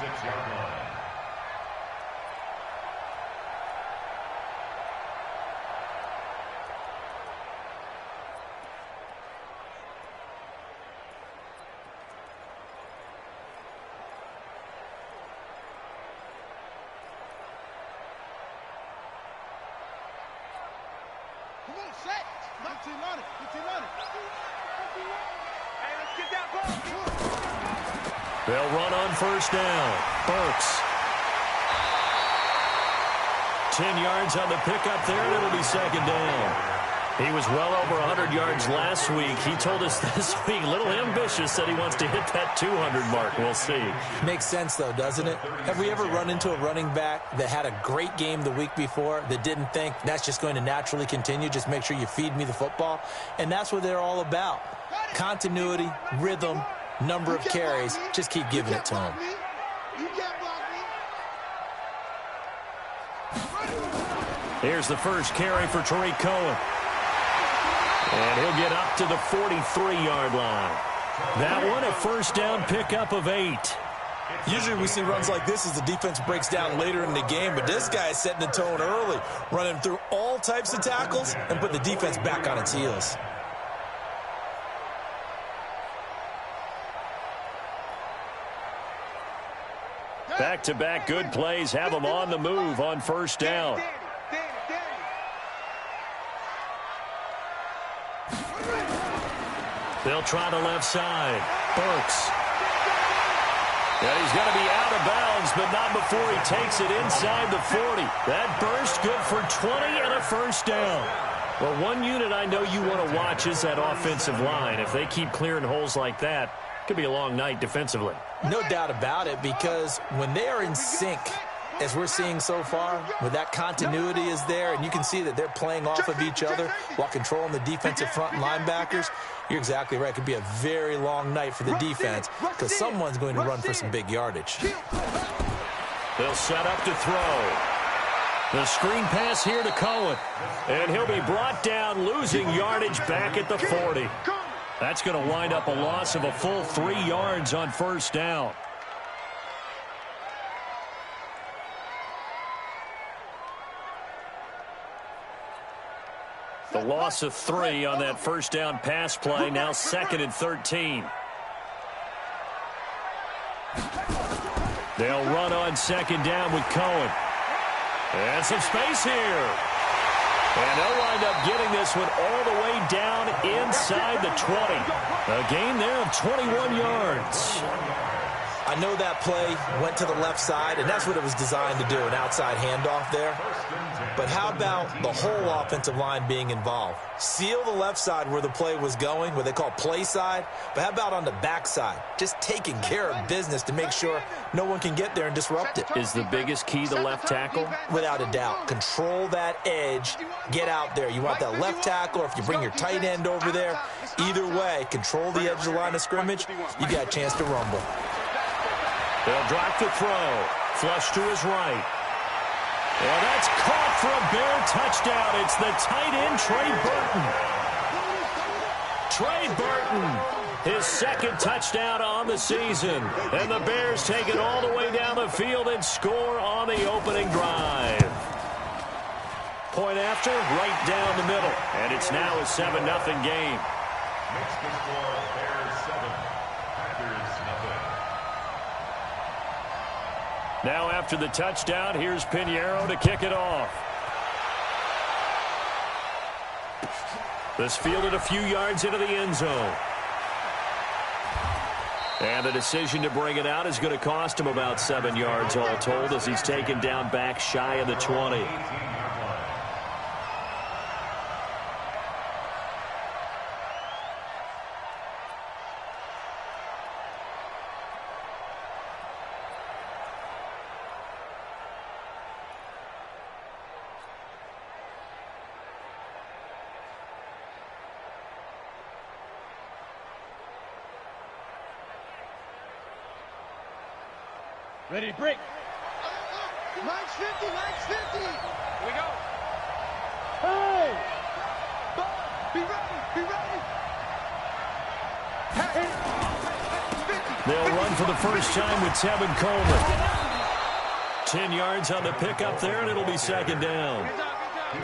6-yard line. They'll run on first down. Burks. 10 yards on the pickup there, and it'll be second down. He was well over 100 yards last week. He told us this week, a little ambitious, that he wants to hit that 200 mark. We'll see. Makes sense, though, doesn't it? Have we ever run into a running back that had a great game the week before that didn't think that's just going to naturally continue? Just make sure you feed me the football. And that's what they're all about. Continuity, rhythm, number of carries. Just keep giving it to him. Here's the first carry for Tariq Cohen. And he'll get up to the 43-yard line. That one a first down pickup of 8. Usually we see runs like this as the defense breaks down later in the game, but this guy is setting the tone early, running through all types of tackles and put the defense back on its heels. Back-to-back good plays have them on the move on first down. They'll try the left side. Burks. Yeah, he's going to be out of bounds, but not before he takes it inside the 40. That burst good for 20 and a first down. Well, one unit I know you want to watch is that offensive line. If they keep clearing holes like that, it could be a long night defensively. No doubt about it, because when they are in sync, as we're seeing so far, where that continuity is there, and you can see that they're playing off of each other while controlling the defensive front and linebackers, you're exactly right. It could be a very long night for the defense because someone's going to run for some big yardage. They'll set up to throw. The screen pass here to Cohen. And he'll be brought down, losing yardage back at the 40. That's going to wind up a loss of a full 3 yards on first down. The loss of 3 on that first down pass play, now 2nd and 13. They'll run on second down with Cohen. And some space here. And they'll wind up getting this one all the way down inside the 20. A gain there of 21 yards. I know that play went to the left side, and that's what it was designed to do, an outside handoff there. But how about the whole offensive line being involved? Seal the left side where the play was going, what they call play side. But how about on the back side? Just taking care of business to make sure no one can get there and disrupt it. Is the biggest key the left tackle? Without a doubt. Control that edge. Get out there. You want that left tackle, or if you bring your tight end over there, either way, control the edge of the line of scrimmage, you got a chance to rumble. They'll drop to throw. Flush to his right. And that's caught for a Bear touchdown. It's the tight end, Trey Burton. Trey Burton, his second touchdown on the season. And the Bears take it all the way down the field and score on the opening drive. Point after, right down the middle. And it's now a 7-0 game. Makes the score Bears 7, Packers 0. Now after the touchdown, here's Pinheiro to kick it off. This fielded a few yards into the end zone. And the decision to bring it out is going to cost him about 7 yards all told as he's taken down back shy of the 20. Ready to break. Line's 50, line's 50. Here we go. Hey! Be ready, be ready. Hey! They'll run for the first time with Tevin Coleman. 10 yards on the pickup there, and it'll be second down.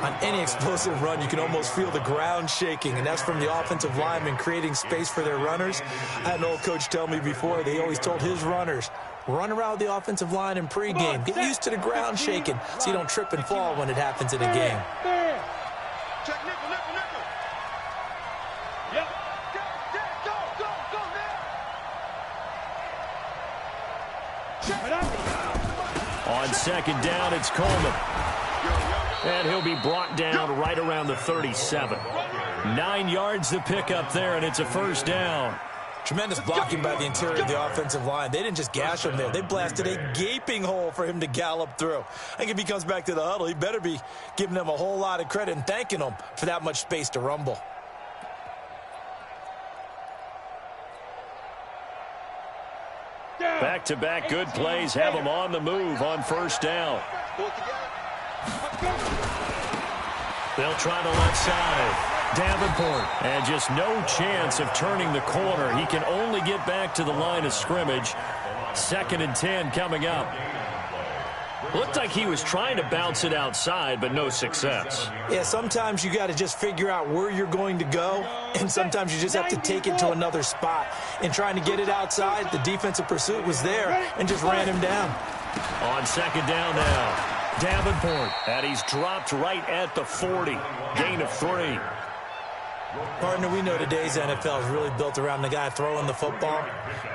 On any explosive run, you can almost feel the ground shaking, and that's from the offensive linemen creating space for their runners. I had an old coach tell me before, they always told his runners, run around the offensive line in pregame. Get used to the ground shaking so you don't trip and fall when it happens in a game. Check nickel, nickel, nickel. Yep. Go. On second down, it's Coleman. And he'll be brought down right around the 37. 9 yards to pick up there, and it's a first down. Tremendous blocking by the interior of the offensive line. They didn't just gash him there. They blasted a gaping hole for him to gallop through. I think if he comes back to the huddle, he better be giving them a whole lot of credit and thanking them for that much space to rumble. Back-to-back good plays have them on the move on first down. They'll try the left side. Davenport, and just no chance of turning the corner. He can only get back to the line of scrimmage. 2nd and 10 coming up. Looked like he was trying to bounce it outside, but no success. Yeah, sometimes you got to just figure out where you're going to go, and sometimes you just have to take it to another spot. In trying to get it outside, the defensive pursuit was there and just ran him down. On second down now, Davenport, and he's dropped right at the 40. Gain of 3. Partner, we know today's NFL is really built around the guy throwing the football.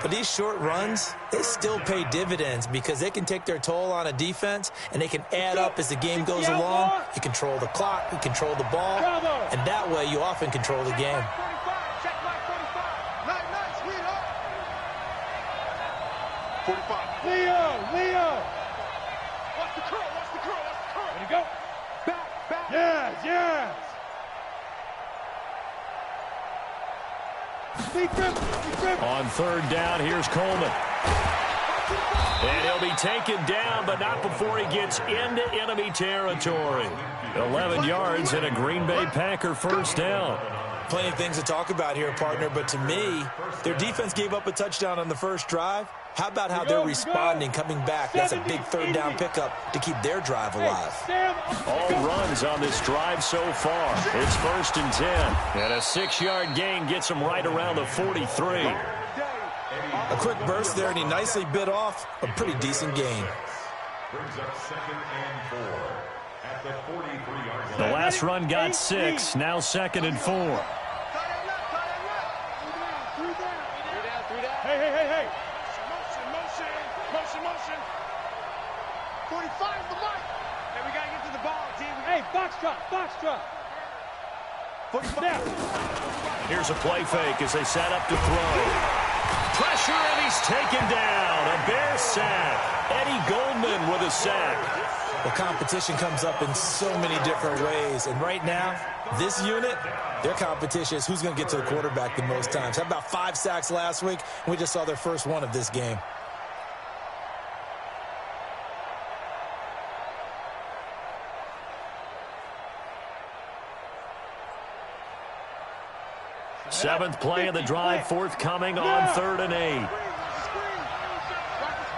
But these short runs, they still pay dividends because they can take their toll on a defense, and they can add up as the game goes along. You control the clock, you control the ball, and that way you often control the game. Check my 45. Nice, Leo. 45. Leo. Watch the curl. Ready to go. Back. Yes. On third down, here's Coleman. And he'll be taken down, but not before he gets into enemy territory. 11 yards and a Green Bay Packer first down. Plenty of things to talk about here, partner, but to me, their defense gave up a touchdown on the first drive. How about how they're responding, coming back? That's a big third down pickup to keep their drive alive. All runs on this drive so far. It's 1st and 10. And a 6-yard gain gets him right around the 43. A quick burst there, and he nicely bit off a pretty decent gain. Brings up 2nd and 4 at the 43-yard line. The last run got 6. Now 2nd and 4. Hey. Motion. 45 the mic. Hey, we got to get to the ball, team. Hey, box drop. 45. Here's a play fake as they set up to throw. Pressure, and he's taken down. A Bear sack. Eddie Goldman with a sack. The competition comes up in so many different ways, and right now, this unit, their competition is who's going to get to the quarterback the most times. Had about 5 sacks last week, and we just saw their first one of this game. Seventh play of the drive, forthcoming on 3rd and 8.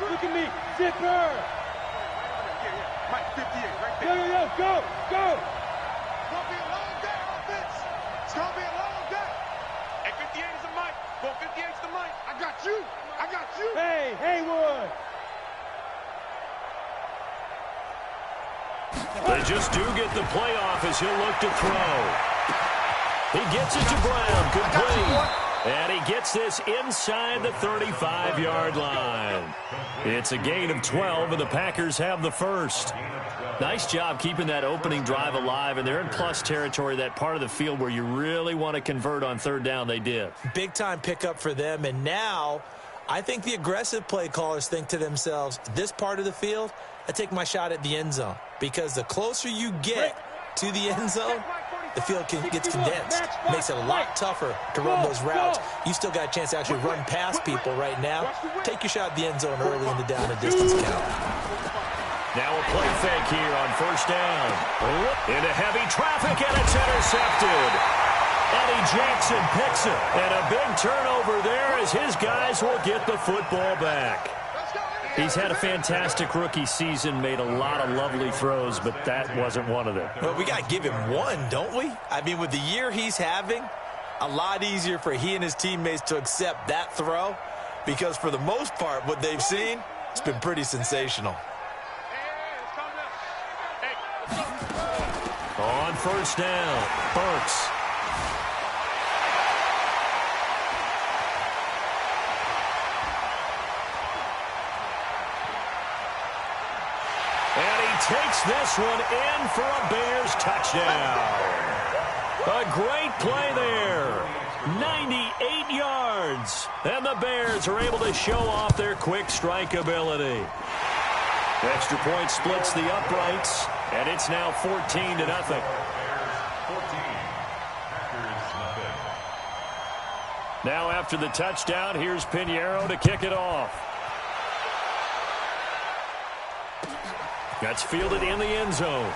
Look at me, zipper. Mike, 58, right there. Go. It's gonna be a long day, offense. It's gonna be a long day. Hey, 58 is the mic. Go, 58's the mic. I got you. Hey, Haywood. They just do get the playoff as he'll look to throw. He gets it to Brown, complete. And he gets this inside the 35-yard line. It's a gain of 12, and the Packers have the first. Nice job keeping that opening drive alive, and they're in plus territory, that part of the field where you really want to convert on 3rd down. They did. Big-time pickup for them, and now I think the aggressive play callers think to themselves, this part of the field, I take my shot at the end zone, because the closer you get to the end zone, the field gets condensed. Makes it a lot tougher to run those routes. You still got a chance to actually run past people right now. Take your shot at the end zone early in the down and distance count. Now a play fake here on 1st down. Into heavy traffic, and it's intercepted. Eddie Jackson picks it. And a big turnover there as his guys will get the football back. He's had a fantastic rookie season, made a lot of lovely throws, but that wasn't one of them. Well, we got to give him one, don't we? I mean, with the year he's having, a lot easier for he and his teammates to accept that throw because for the most part, what they've seen, it's been pretty sensational. On first down, Burks. And he takes this one in for a Bears touchdown. A great play there. 98 yards. And the Bears are able to show off their quick strike ability. Extra point splits the uprights, and it's now 14-0. Now after the touchdown, here's Pinheiro to kick it off. That's fielded in the end zone.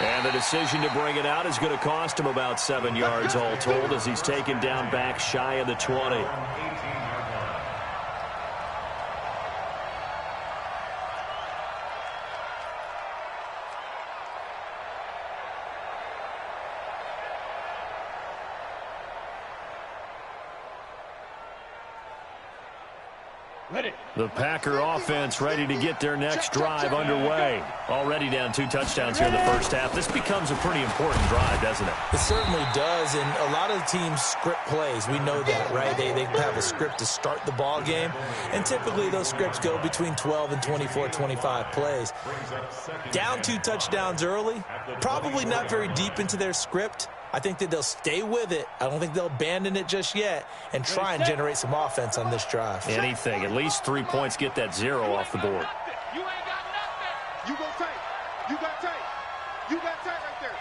And the decision to bring it out is going to cost him about 7 yards all told as he's taken down back shy of the 20. The Packer offense ready to get their next drive underway. Already down 2 touchdowns here in the first half. This becomes a pretty important drive, doesn't it? It certainly does, and a lot of teams script plays. We know that, right? They have a script to start the ball game, and typically those scripts go between 12 and 24, 25 plays. Down 2 touchdowns early, probably not very deep into their script. I think that they'll stay with it. I don't think they'll abandon it just yet and try and generate some offense on this drive. Anything. At least 3 points get that 0 off the board. You ain't got nothing. You go tight. You got tight. You got tight right there.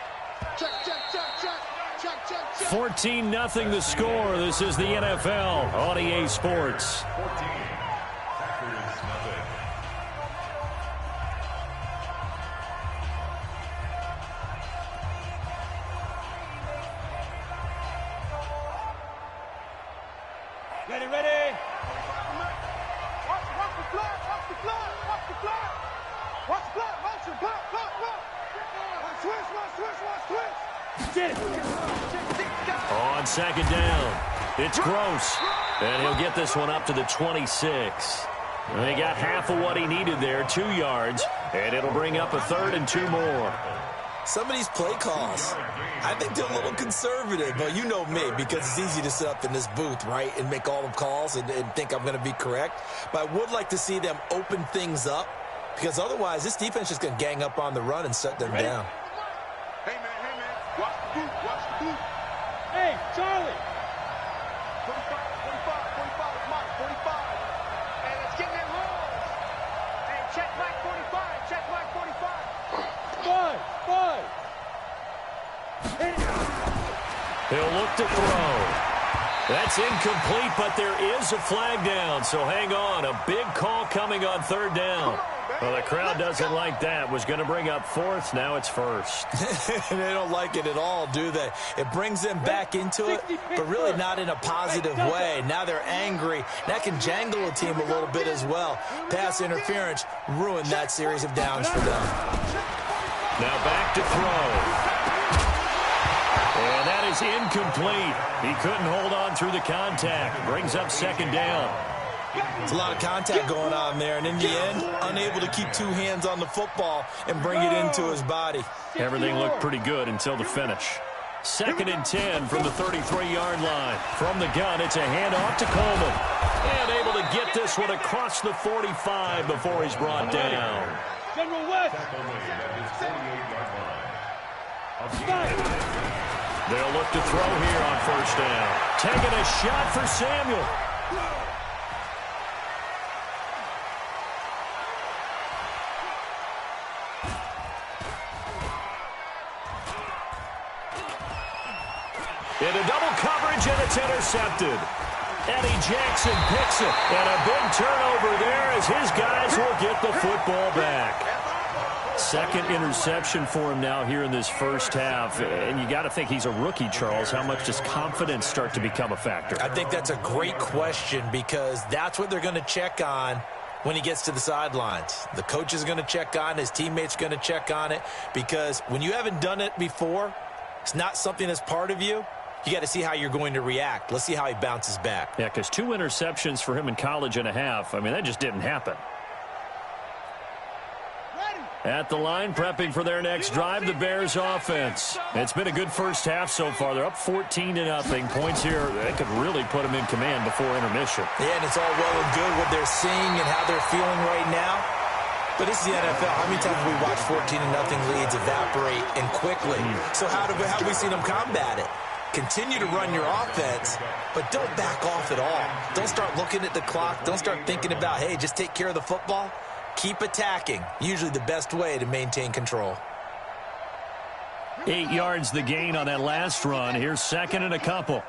Check, check, check, check. Check, check, check. 14-0 the score. This is the NFL on EA Sports. 14. Ready, ready. Watch the block, watch the block, watch the block. Watch the block, motion, block, block, block. Watch switch. Get it. On second down, it's Gross. And he'll get this one up to the 26. And he got half of what he needed there, 2 yards. And it'll bring up a 3rd and 2 more. Some of these play calls, I think they're a little conservative, but you know me, because it's easy to sit up in this booth, right, and make all the calls and think I'm going to be correct. But I would like to see them open things up, because otherwise this defense is going to gang up on the run and shut them down. Hey, man, watch the booth, watch the booth. Hey, Charlie. 45, Mike, 45. Hey, let's get in that roll. Hey, check Mike 45, check Mike 45. 5. He'll look to throw. That's incomplete, but there is a flag down, so hang on. A big call coming on 3rd down. Well, the crowd doesn't like that. Was going to bring up 4th. Now it's 1st. They don't like it at all, do they? It brings them back into it, but really not in a positive way. Now they're angry. That can jangle a team a little bit as well. Pass interference ruined that series of downs for them. Now back to throw. And that is incomplete. He couldn't hold on through the contact. Brings up 2nd down. There's a lot of contact going on there, and in the end, unable to keep 2 hands on the football and bring it into his body. Everything looked pretty good until the finish. 2nd and 10 from the 33-yard line. From the gun, it's a handoff to Coleman. And able to get this one across the 45 before he's brought down. General West. They'll look to throw here on 1st down. Taking a shot for Samuel. Into double coverage, and it's intercepted. Eddie Jackson picks it, and a big turnover there as his guys will get the football back. second interception for him now here in this first half. And you got to think he's a rookie, Charles. How much does confidence start to become a factor? I think that's a great question because that's what they're going to check on when he gets to the sidelines. The coach is going to check on, his teammates are going to check on it, because when you haven't done it before, it's not something that's part of you. You got to see how you're going to react. Let's see how he bounces back. Yeah, because 2 interceptions for him in college and a half. I mean, that just didn't happen. At the line, prepping for their next drive, the Bears offense. It's been a good first half so far. They're up 14-0. Points here, they could really put them in command before intermission. Yeah, and it's all well and good what they're seeing and how they're feeling right now. But this is the NFL. How many times have we watched 14-0 leads evaporate and quickly? So how have we seen them combat it? Continue to run your offense, but don't back off at all. Don't start looking at the clock. Don't start thinking about, hey, just take care of the football. Keep attacking. Usually the best way to maintain control. 8 yards the gain on that last run. Here's second and a couple.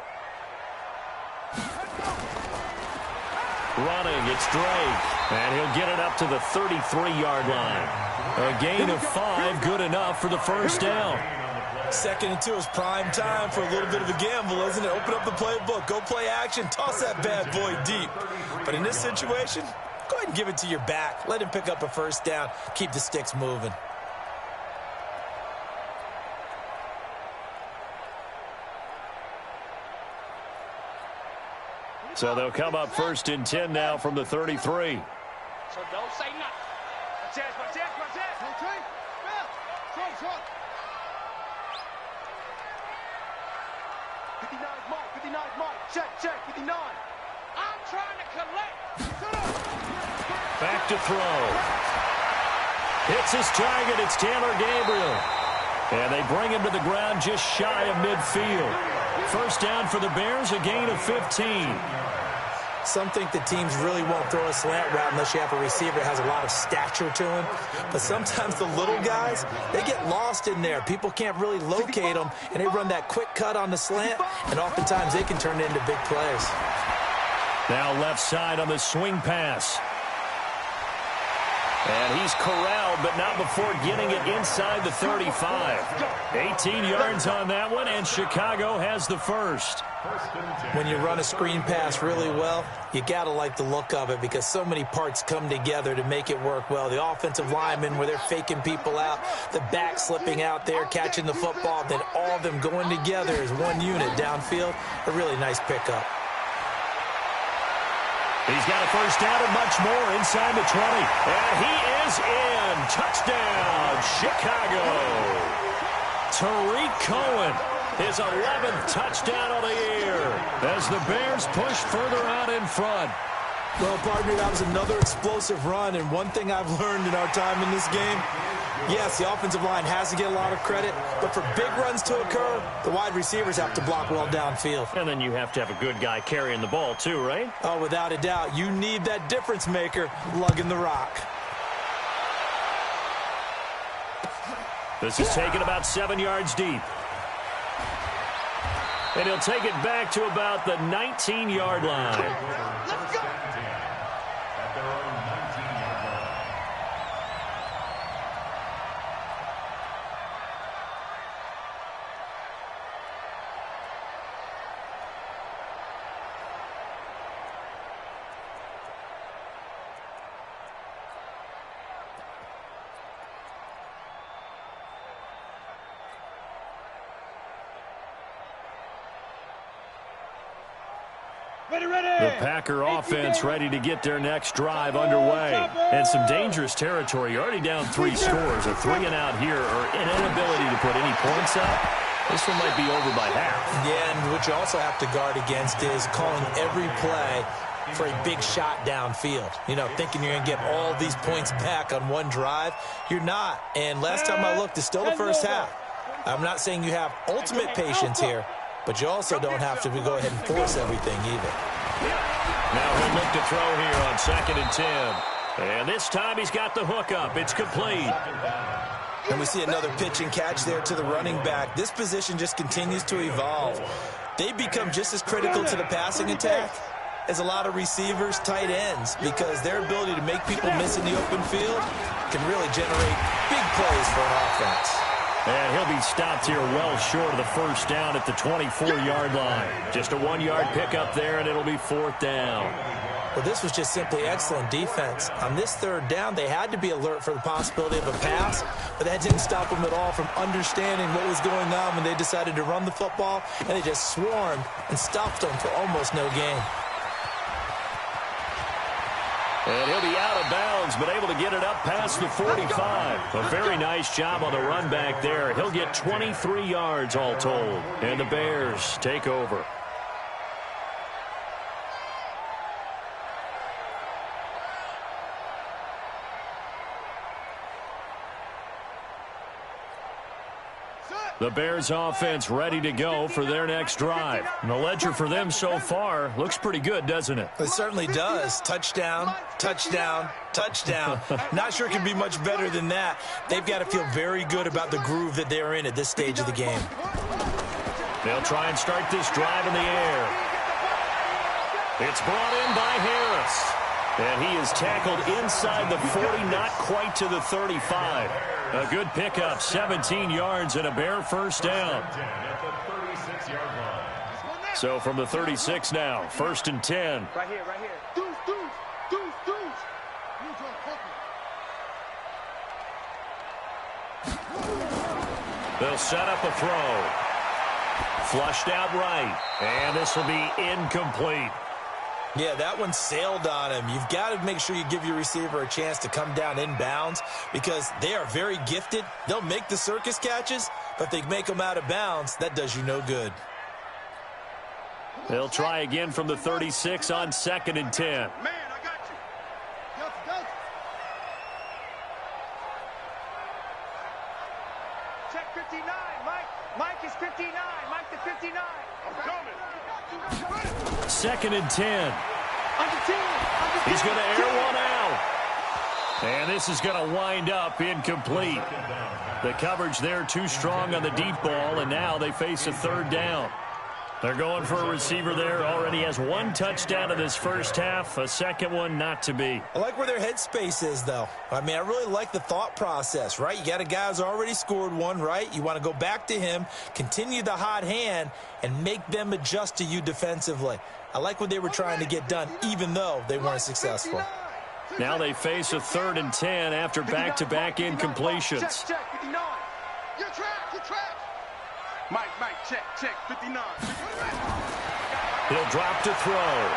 Running, it's Drake. And he'll get it up to the 33-yard line. A gain of 5, good enough for the first down. 2nd and 2 is prime time for a little bit of a gamble, isn't it? Open up the playbook, go play action, toss that bad boy deep. But in this situation, go ahead and give it to your back. Let him pick up a first down. Keep the sticks moving. So they'll come up 1st and 10 now from the 33. So don't say nothing. Watch this, watch this, watch this. Okay. Front. 59 Mike. Check, 59. I'm trying to collect. Back to throw. Hits his target. It's Taylor Gabriel. And they bring him to the ground just shy of midfield. First down for the Bears, a gain of 15. Some think the teams really won't throw a slant route unless you have a receiver that has a lot of stature to him. But sometimes the little guys, they get lost in there. People can't really locate them, and they run that quick cut on the slant, and oftentimes they can turn it into big plays. Now left side on the swing pass. And he's corralled, but not before getting it inside the 35. 18 yards on that one, and Chicago has the first. When you run a screen pass really well, you got to like the look of it because so many parts come together to make it work well. The offensive linemen, where they're faking people out, the back slipping out there, catching the football, then all of them going together as one unit downfield. A really nice pickup. He's got a first down and much more inside the 20. And he is in. Touchdown, Chicago. Tariq Cohen, his 11th touchdown of the year as the Bears push further out in front. Well, partner, that was another explosive run, and one thing I've learned in our time in this game, yes, the offensive line has to get a lot of credit, but for big runs to occur, the wide receivers have to block well downfield. And then you have to have a good guy carrying the ball too, right? Oh, without a doubt. You need that difference maker lugging the rock. This is taken about 7 yards deep. And he'll take it back to about the 19-yard line. Let's go. At their own 19-yard line. The Packer offense ready to get their next drive underway. And some dangerous territory. You're already down 3 scores. A 3-and-out here or an inability to put any points up. This one might be over by half. Yeah, and what you also have to guard against is calling every play for a big shot downfield. You know, thinking you're going to get all these points back on one drive. You're not. And last time I looked, it's still the first half. I'm not saying you have ultimate patience here, but you also don't have to go ahead and force everything either. Now he'll look to throw here on 2nd and 10. And this time he's got the hook up. It's complete. And we see another pitch and catch there to the running back. This position just continues to evolve. They become just as critical to the passing attack is a lot of receivers, tight ends, because their ability to make people miss in the open field can really generate big plays for an offense. And he'll be stopped here well short of the first down at the 24-yard line. Just a 1-yard pickup there, and it'll be 4th down. Well, this was just simply excellent defense. On this 3rd down, they had to be alert for the possibility of a pass, but that didn't stop them at all from understanding what was going on when they decided to run the football, and they just swarmed and stopped them for almost no gain. And he'll be out of bounds, but able to get it up past the 45. A very nice job on the run back there. He'll get 23 yards all told. And the Bears take over. The Bears offense ready to go for their next drive. And the ledger for them so far looks pretty good, doesn't it? It certainly does. Touchdown, touchdown, touchdown. Not sure it can be much better than that. They've got to feel very good about the groove that they're in at this stage of the game. They'll try and start this drive in the air. It's brought in by Harris. And he is tackled inside the 40, not quite to the 35. A good pickup, 17 yards and a Bear first down. So from the 36 now, 1st and 10. Right here, right here. Deuce. They'll set up a throw. Flushed out right. And this will be incomplete. Yeah, that one sailed on him. You've got to make sure you give your receiver a chance to come down inbounds because they are very gifted. They'll make the circus catches, but if they make them out of bounds, that does you no good. They'll try again from the 36 on 2nd and 10. Man, I got you. Check 59, Mike. Mike is 59. Mike to 59. I'm coming. 2nd and 10. He's going to air one out. And this is going to wind up incomplete. The coverage there too strong on the deep ball, and now they face a 3rd down. They're going for a receiver there. Already has 1 touchdown in this first half. A second one not to be. I like where their headspace is, though. I mean, I really like the thought process, right? You got a guy who's already scored one, right? You want to go back to him, continue the hot hand, and make them adjust to you defensively. I like what they were trying to get done, even though they weren't successful. Now they face a 3rd and 10 after back-to-back incompletions. Check, 59. You're trapped. Mike, check, 59. He'll drop to throw.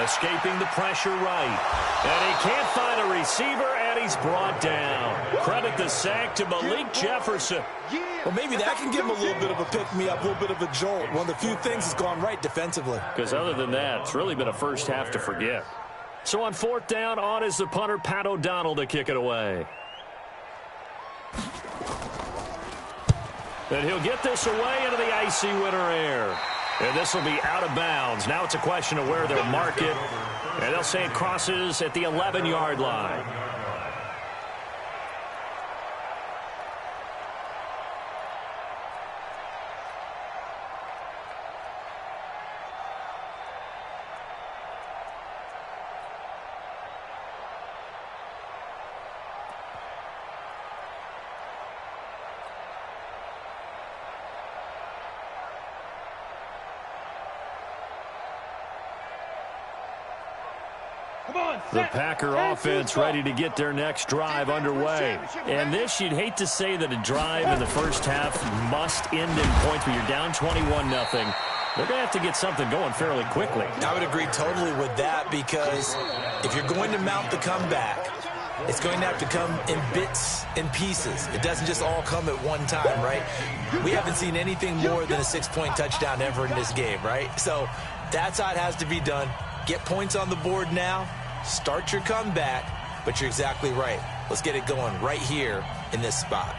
Escaping the pressure right. And he can't find a receiver, and he's brought down. Credit the sack to Malik Jefferson. Well, maybe that can give him a little bit of a pick-me-up, a little bit of a jolt. One of the few things that's gone right defensively. Because other than that, it's really been a first half to forget. So on 4th down, on is the punter, Pat O'Donnell, to kick it away. And he'll get this away into the icy winter air. And this will be out of bounds. Now it's a question of where they'll mark it. And they'll say it crosses at the 11-yard line. The Packer offense ready to get their next drive underway. And this, you'd hate to say that a drive in the first half must end in points, but you're down 21-0. They're going to have to get something going fairly quickly. I would agree totally with that because if you're going to mount the comeback, it's going to have to come in bits and pieces. It doesn't just all come at one time, right? We haven't seen anything more than a 6-point touchdown ever in this game, right? So that's how it has to be done. Get points on the board now. Start your comeback, but you're exactly right. Let's get it going right here in this spot.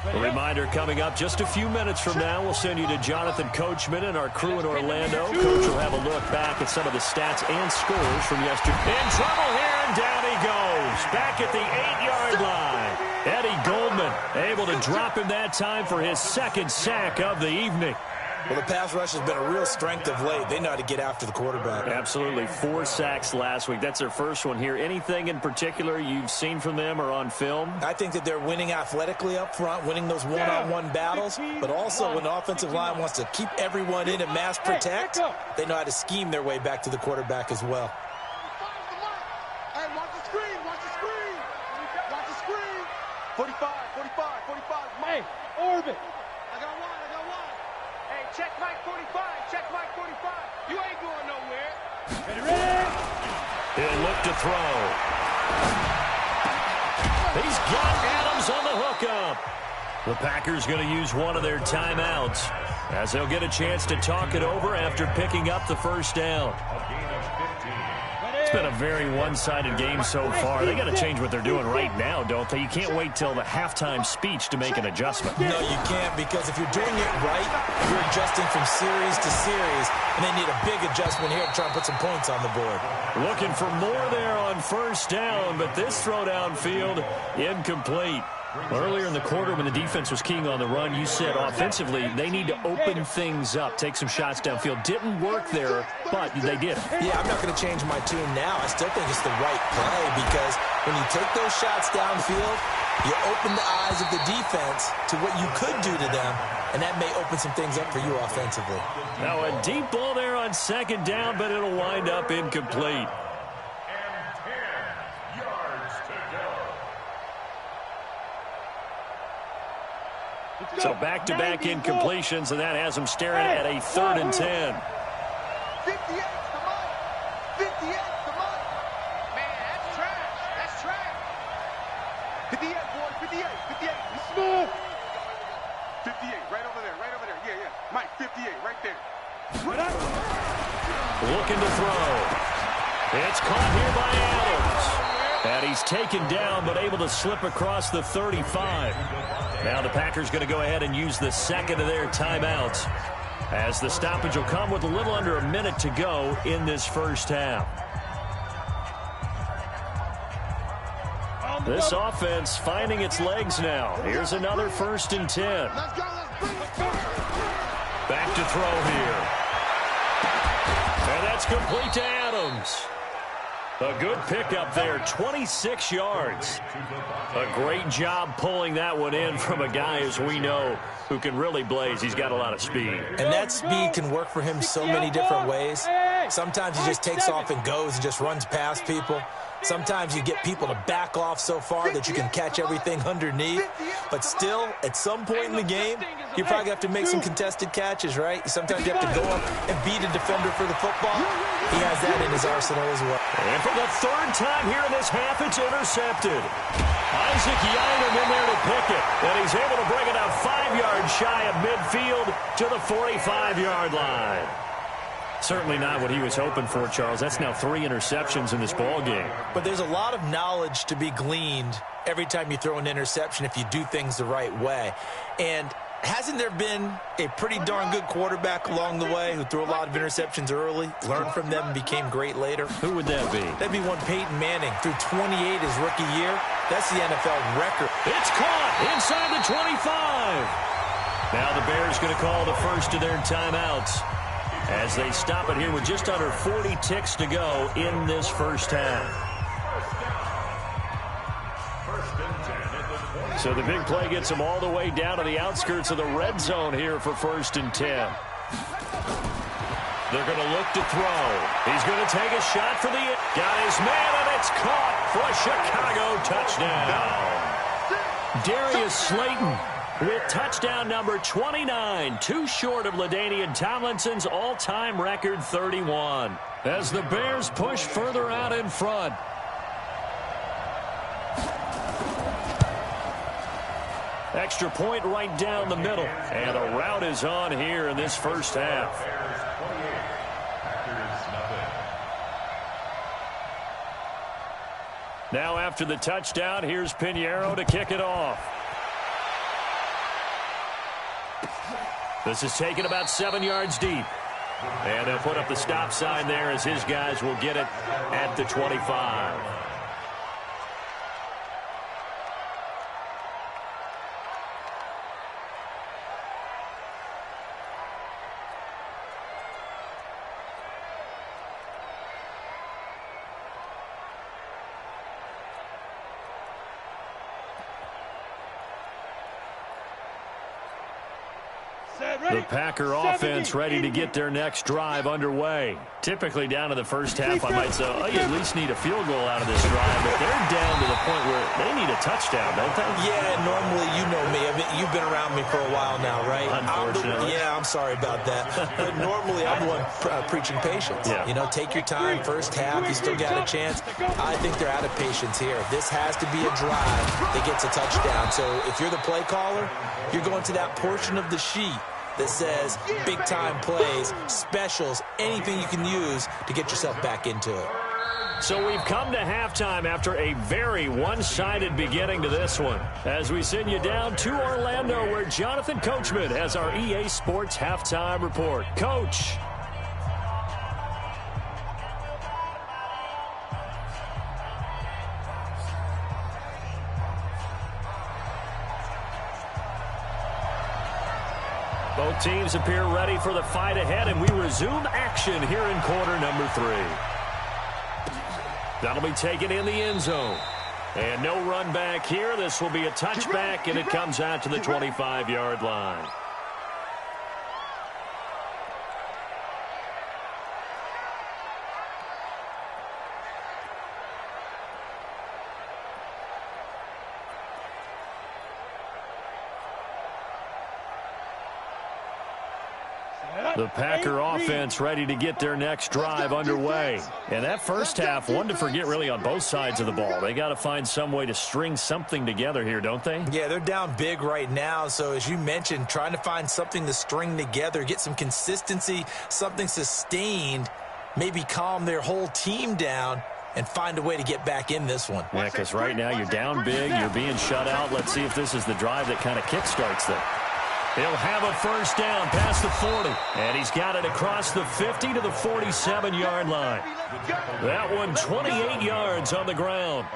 A reminder coming up just a few minutes from now. We'll send you to Jonathan Coachman and our crew in Orlando. Coach will have a look back at some of the stats and scores from yesterday. In trouble here, and down he goes. Back at the 8-yard line. Eddie Goldman to drop him that time for his second sack of the evening. Well, the pass rush has been a real strength of late. They know how to get after the quarterback. Absolutely. 4 sacks last week. That's their first one here. Anything in particular you've seen from them or on film? I think that they're winning athletically up front, winning those one-on-one battles, but also when the offensive line wants to keep everyone in and mass protect, they know how to scheme their way back to the quarterback as well. Hey, watch the screen, watch the screen. Watch the screen. 45. Hey, orbit. I got one. Hey, check Mike 45. You ain't going nowhere. Ready? He'll look to throw. He's got Adams on the hookup. The Packers going to use one of their timeouts as they'll get a chance to talk it over after picking up the first down. It's been a very one-sided game so far. They got to change what they're doing right now, don't they? You can't wait till the halftime speech to make an adjustment. No, you can't, because if you're doing it right, you're adjusting from series to series, and they need a big adjustment here to try and put some points on the board. Looking for more there on first down, but this throw downfield incomplete. Earlier in the quarter when the defense was keying on the run, you said offensively they need to open things up, take some shots downfield. Didn't work there, but they did. Yeah, I'm not going to change my tune now. I still think it's the right play, because when you take those shots downfield, you open the eyes of the defense to what you could do to them, and that may open some things up for you offensively. Now a deep ball there on second down, but it'll wind up incomplete. So back-to-back incompletions, and that has them staring at a 3rd and 10. 58's the money. 58's the money. Man, that's trash. 58, boys. 58. Smooth. 58, right over there. Yeah. Mike, 58, right there. Looking to throw. It's caught here by Adams. And he's taken down, but able to slip across the 35. Now the Packers going to go ahead and use the second of their timeouts, as the stoppage will come with a little under a minute to go in this first half. This offense finding its legs now. Here's another 1st and 10. Back to throw here. And that's complete to Adams. A good pickup there, 26 yards. A great job pulling that one in from a guy, as we know, who can really blaze. He's got a lot of speed. And that speed can work for him so many different ways. Sometimes he just takes off and goes and just runs past people. Sometimes you get people to back off so far that you can catch everything underneath. But still, at some point in the game, you probably have to make some contested catches, right? Sometimes you have to go up and beat a defender for the football. He has that in his arsenal as well. And for the 3rd time here in this half, it's intercepted. Isaac Yianum in there to pick it. And he's able to bring it out 5 yards shy of midfield to the 45-yard line. Certainly not what he was hoping for, Charles. That's now 3 interceptions in this ball game. But there's a lot of knowledge to be gleaned every time you throw an interception if you do things the right way. And hasn't there been a pretty darn good quarterback along the way who threw a lot of interceptions early, learned from them, and became great later? Who would that be? That'd be one Peyton Manning. Threw 28 his rookie year. That's the NFL record. It's caught inside the 25. Now the Bears going to call the first of their timeouts, as they stop it here with just under 40 ticks to go in this first half. So the big play gets them all the way down to the outskirts of the red zone here for 1st and 10. They're going to look to throw. He's going to take a shot for the... Got his man, and it's caught for a Chicago touchdown. Darius Slayton with touchdown number 29, too short of LaDainian Tomlinson's all-time record 31. As the Bears push further out in front. Extra point right down the middle. And a rout is on here in this first half. Now after the touchdown, here's Pinheiro to kick it off. This is taken about 7 yards deep. And they'll put up the stop sign there as his guys will get it at the 25. The Packer offense ready to get their next drive underway. Typically down to the first half, I might say, oh, you at least need a field goal out of this drive, but they're down to the point where they need a touchdown, don't they? Yeah, normally, you know me. You've been around me for a while now, right? Unfortunately. I'm sorry about that. But normally, I'm the one preaching patience. Yeah. You know, take your time, first half, you still got a chance. I think they're out of patience here. This has to be a drive that gets a touchdown. So if you're the play caller, you're going to that portion of the sheet that says big-time plays, specials, anything you can use to get yourself back into it. So we've come to halftime after a very one-sided beginning to this one. As we send you down to Orlando, where Jonathan Coachman has our EA Sports Halftime Report. Coach. Both teams appear ready for the fight ahead, and we resume action here in quarter number 3. That'll be taken in the end zone. And no run back here. This will be a touchback, and it comes out to the 25-yard line. The Packer offense ready to get their next drive underway. And that first half, one to forget really on both sides of the ball. They got to find some way to string something together here, don't they? Yeah, they're down big right now. So as you mentioned, trying to find something to string together, get some consistency, something sustained, maybe calm their whole team down and find a way to get back in this one. Yeah, because right now you're down big, you're being shut out. Let's see if this is the drive that kind of kickstarts them. He'll have a first down past the 40. And he's got it across the 50 to the 47-yard line. That one 28 yards on the ground.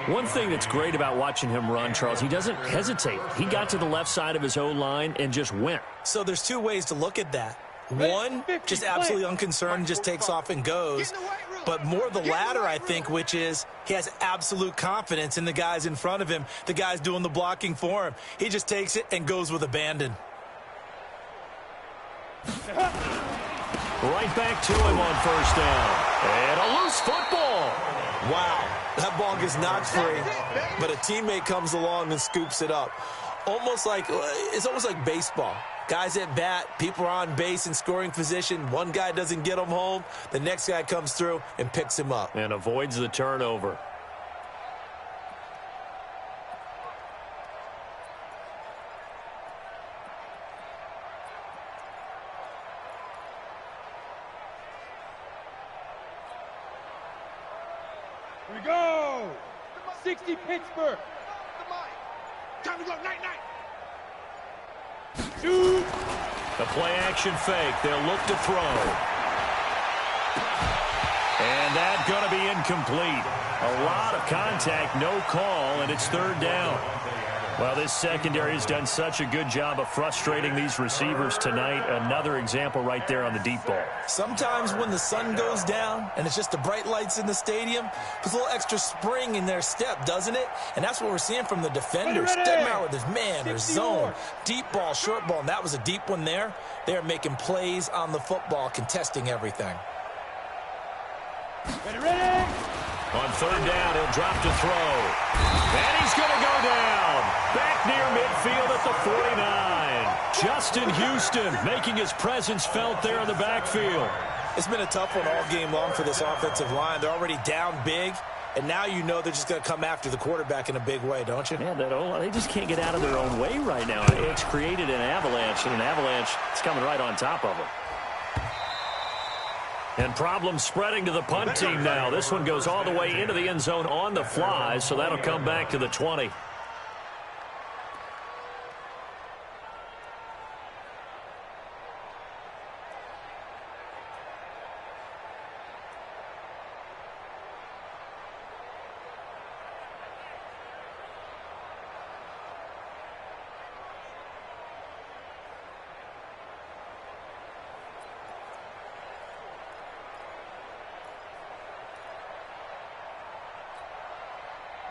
One thing that's great about watching him run, Charles, he doesn't hesitate. He got to the left side of his own line and just went. So there's two ways to look at that. One, just absolutely unconcerned, just takes off and goes. But more the latter, I think, which is he has absolute confidence in the guys in front of him, the guys doing the blocking for him. He just takes it and goes with abandon. Right back to him on first down. And a loose football. Wow, that ball gets knocked free, but a teammate comes along and scoops it up. It's almost like baseball. Guys at bat, people are on base in scoring position. One guy doesn't get him home. The next guy comes through and picks him up. And avoids the turnover. Here we go. 60 Pittsburgh. Time to go, night-night. Shoot. The play-action fake. They'll look to throw. And that's going to be incomplete. A lot of contact, no call, and it's third down. Well, this secondary has done such a good job of frustrating these receivers tonight. Another example right there on the deep ball. Sometimes when the sun goes down and it's just the bright lights in the stadium, there's a little extra spring in their step, doesn't it? And that's what we're seeing from the defenders. Doesn't matter whether there's man or zone, deep ball, short ball, and that was a deep one there. They're making plays on the football, contesting everything. Ready. On third down, he'll drop to throw. And he's going to go down. Back near midfield at the 49. Justin Houston making his presence felt there in the backfield. It's been a tough one all game long for this offensive line. They're already down big, and now you know they're just going to come after the quarterback in a big way, don't you? Man, they just can't get out of their own way right now. It's created an avalanche, and an avalanche is coming right on top of them. And problems spreading to the punt team now. This one goes all the way into the end zone on the fly, so that'll come back to the 20.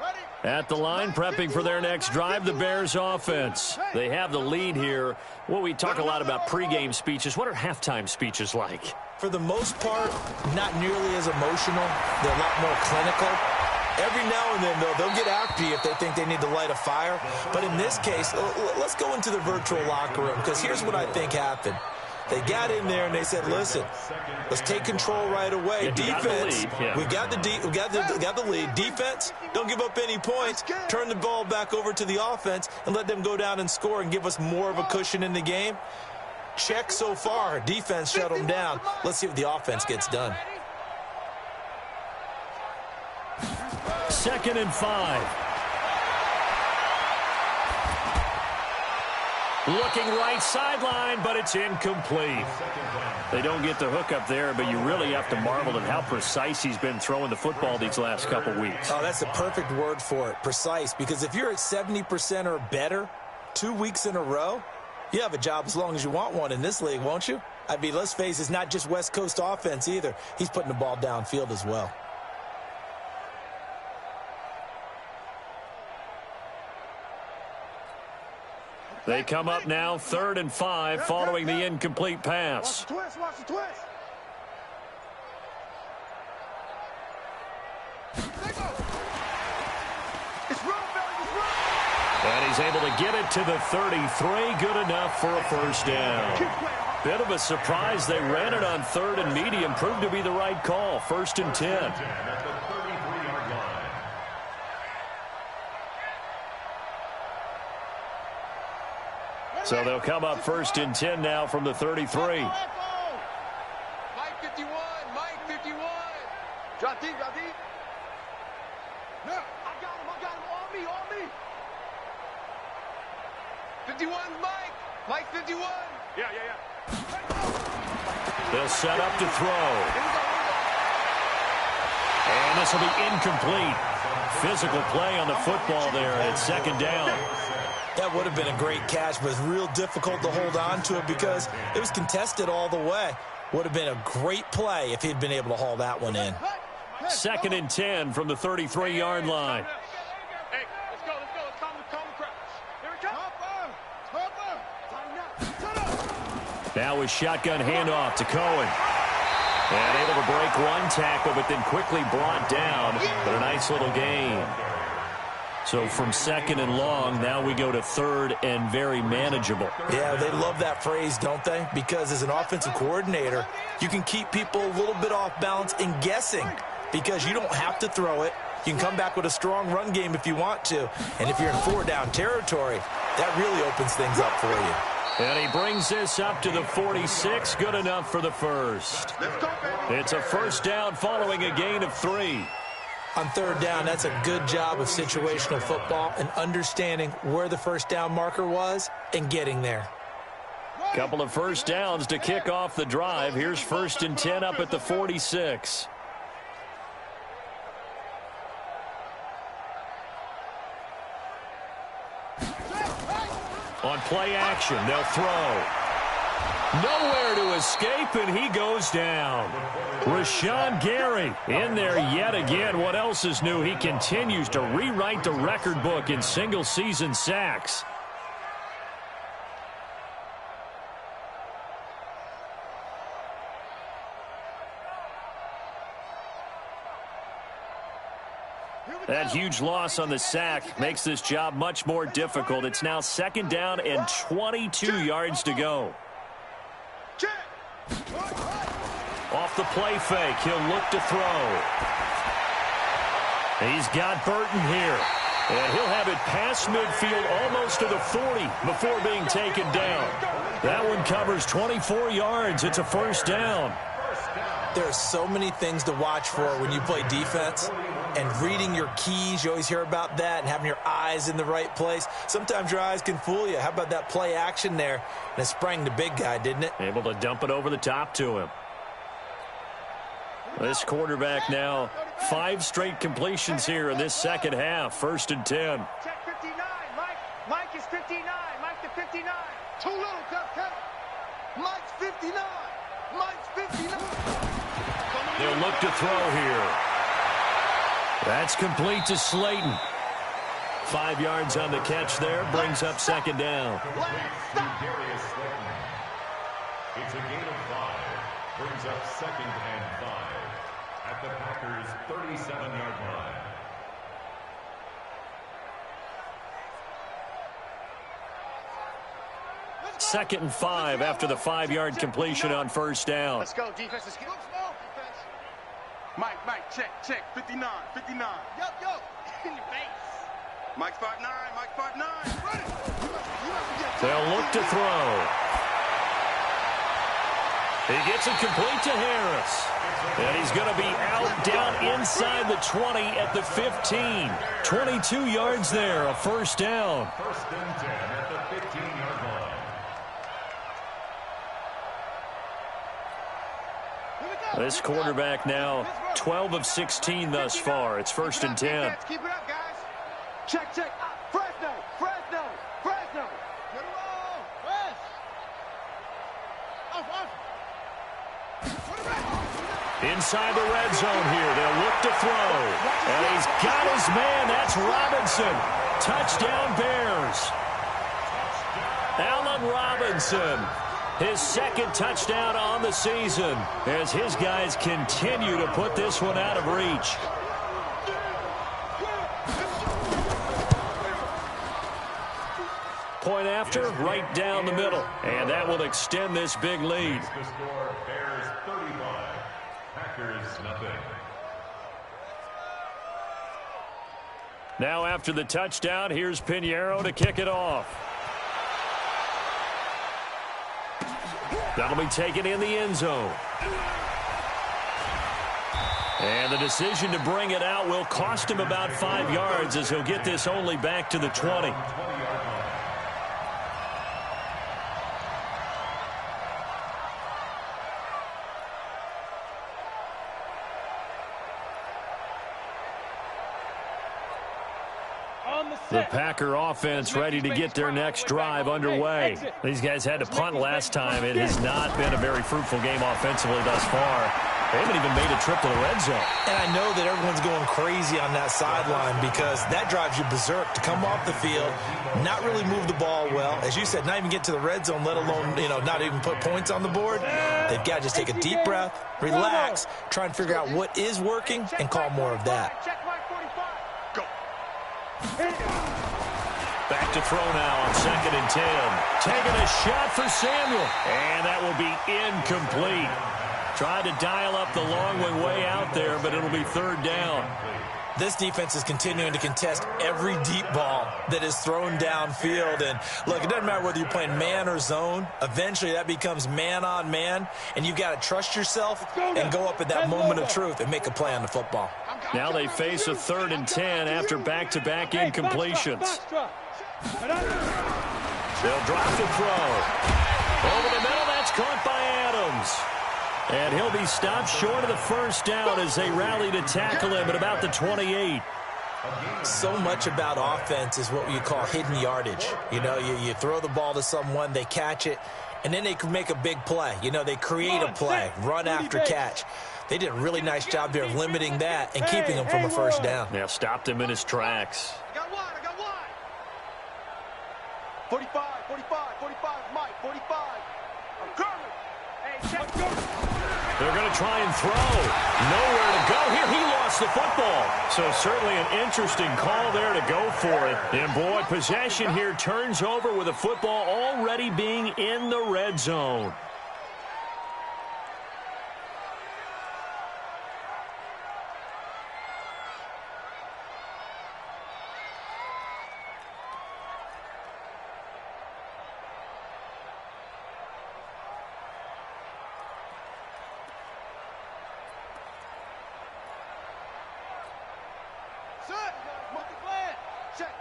Ready? At the line, prepping for their next drive, the Bears offense. They have the lead here. Well, we talk a lot about pregame speeches. What are halftime speeches like? For the most part, not nearly as emotional. They're a lot more clinical. Every now and then, though, they'll get after you if they think they need to light a fire. But in this case, let's go into the virtual locker room, because here's what I think happened. They got in there and they said, listen, let's take control right away. Defense, we got the lead. Defense, don't give up any points. Turn the ball back over to the offense and let them go down and score and give us more of a cushion in the game. Check so far. Defense shut them down. Let's see if the offense gets done. 2nd and 5. Looking right sideline, but it's incomplete. They don't get the hook up there, but you really have to marvel at how precise he's been throwing the football these last couple weeks. Oh, that's a perfect word for it, precise, because if you're at 70% or better 2 weeks in a row, you have a job as long as you want one in this league, won't you? I mean, let's face it, it's not just West Coast offense either. He's putting the ball downfield as well. They come up now 3rd and 5 following the incomplete pass. Watch the twist, watch the twist. It's run, baby, it's run. And he's able to get it to the 33. Good enough for a first down. Bit of a surprise. They ran it on 3rd and medium. Proved to be the right call. 1st and 10. So they'll come up 1st and 10 now from the 33. Mike 51, Mike 51. Drop deep, drop deep. No, I got him, on me. 51, Mike 51. Yeah. They'll set up to throw. And this will be incomplete. Physical play on the football there, and it's 2nd down. That would have been a great catch, but it's real difficult to hold on to it because it was contested all the way. Would have been a great play if he'd been able to haul that one in. 2nd and 10 from the 33-yard line. Hey, let's go. Let's calm the crowd. Here we come. Now a shotgun handoff to Cohen. And able to break one tackle, but then quickly brought down. But a nice little gain. So from 2nd and long, now we go to 3rd and very manageable. Yeah, they love that phrase, don't they? Because as an offensive coordinator, you can keep people a little bit off balance and guessing because you don't have to throw it. You can come back with a strong run game if you want to. And if you're in 4-down territory, that really opens things up for you. And he brings this up to the 46. Good enough for the first. It's a first down following a gain of 3. On 3rd down, that's a good job of situational football and understanding where the first down marker was and getting there. Couple of first downs to kick off the drive. Here's 1st and 10 up at the 46. On play action, they'll throw. Nowhere to escape, and he goes down. Rashawn Gary in there yet again. What else is new? He continues to rewrite the record book in single-season sacks. That huge loss on the sack makes this job much more difficult. It's now 2nd down and 22 yards to go. Off the play fake, he'll look to throw. He's got Burton here. And he'll have it past midfield almost to the 40 before being taken down. That one covers 24 yards. It's a first down. There are so many things to watch for when you play defense. And reading your keys, you always hear about that, and having your eyes in the right place. Sometimes your eyes can fool you. How about that play action there? And it sprang the big guy, didn't it? Able to dump it over the top to him. This quarterback now 5 straight completions here in this second half. 1st and 10. Check 59, Mike. Mike is 59. Mike to 59. Too little, cut. Mike's 59. Mike's 59. They'll look to throw here. That's complete to Slayton. 5 yards on the catch there. Brings up second down. It's a gain of 5. Brings up 2nd and 5 at the Packers' 37-yard line. Second and 5 after the 5-yard completion on first down. Let's go, defense. Let's go. Mike, check. 59. Yo. In your face. Mike 5'9", Mike 5'9". Run it. They'll look to throw. He gets it complete to Harris. And he's going to be out down inside the 20 at the 15. 22 yards there, a first down. First and 10 at the 15-yard line. This quarterback now 12 of 16 thus far. It's first and 10. Keep it up, guys. Check. Fresno. Get it on. Fresh. Inside the red zone here. They'll look to throw. And he's got his man. That's Robinson. Touchdown Bears. Allen Robinson. His second touchdown on the season as his guys continue to put this one out of reach. Point after, right down the middle. And that will extend this big lead. The score, Bears 35, Packers nothing. Now after the touchdown, here's Pinheiro to kick it off. That'll be taken in the end zone. And the decision to bring it out will cost him about 5 yards as he'll get this only back to the 20. The Packer offense ready to get their next drive underway. These guys had to punt last time. It has not been a very fruitful game offensively thus far. They haven't even made a trip to the red zone. And I know that everyone's going crazy on that sideline because that drives you berserk to come off the field, not really move the ball well. As you said, not even get to the red zone, let alone, not even put points on the board. They've got to just take a deep breath, relax, try and figure out what is working, and call more of that. Back to throw now on 2nd and 10. Taking a shot for Samuel. And that will be incomplete. Tried to dial up the long way out there, but it'll be third down. This defense is continuing to contest every deep ball that is thrown downfield. And, look, it doesn't matter whether you're playing man or zone. Eventually, that becomes man-on-man, and you've got to trust yourself and go up at that moment of truth and make a play on the football. Now they face a 3rd and 10 after back-to-back incompletions. They'll drop the throw. Over the middle, that's caught by Adams. And he'll be stopped short of the first down as they rally to tackle him at about the 28. So much about offense is what you call hidden yardage. You throw the ball to someone, they catch it, and then they can make a big play. They create a play, run after catch. They did a really nice job there of limiting that and keeping him from a first down. Yeah, stopped him in his tracks. I got one. 45, Mike, 45. I'm coming. Hey, check. They're going to try and throw. Nowhere to go. Here he lost the football. So certainly an interesting call there to go for it. And boy, possession here turns over with a football already being in the red zone.